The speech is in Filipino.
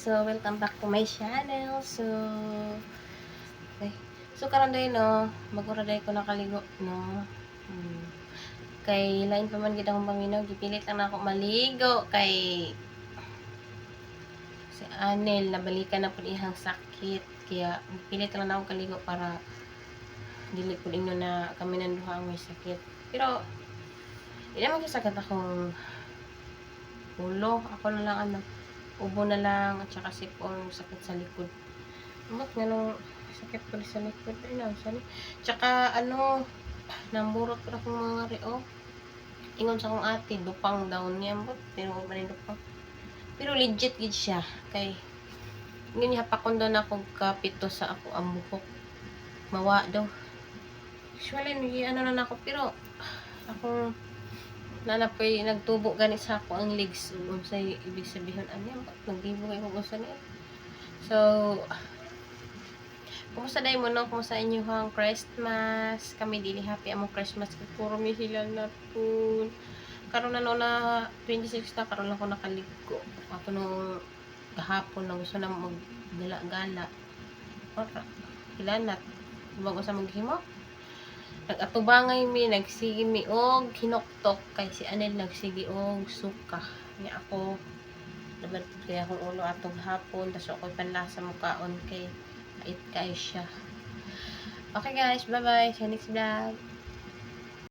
So welcome back to my channel. Okay. So karon day no, magura day ko nakaligo no. Kay lain pa man gid akong paminaw, gipilit lang ako maligo kay si Anel nabalikan na pud ihang sakit. Kaya pilit lang ako kaligo para dili pud ingon na kami nang duha ang may sakit. Pero di naman sakit akong ulo. Ako na lang ubo na lang at saka sipon, sakit sa likod. Amot nga nung sakit ko sa likod. Ay na, sani. Tsaka namburot ko na akong mga reo. Ingon sa akong ate, dupang daw niya. Amot, tinuod man yung dupang. Pero legit gid siya. Kay, ngayon hapakon daw na akong kapito sa ako ang buhok. Mawa daw. Usually, na ako. Pero, akong nanapoy nagtubo gani sa ako ang legs unsay ibig sabihin anya nagdibo kay kung usa ni. So kumusta day mo no, kumusta inyong Christmas? Kami dili happy among Christmas kay puro mi sila na po karon na no na 26 na karon lang ko nakaligo ako nung kahapon na gusto na maggala-gala ora ilanat bago sa maghimo nag-atubangay mi, nagsigi mi og hinoktok kay si Anel nagsigi og suka. Niya ako naman kaya akong ulo atong hapon tas ako'y panlasa mo kaon kay ait kay siya. Okay guys, bye bye. See you next vlog.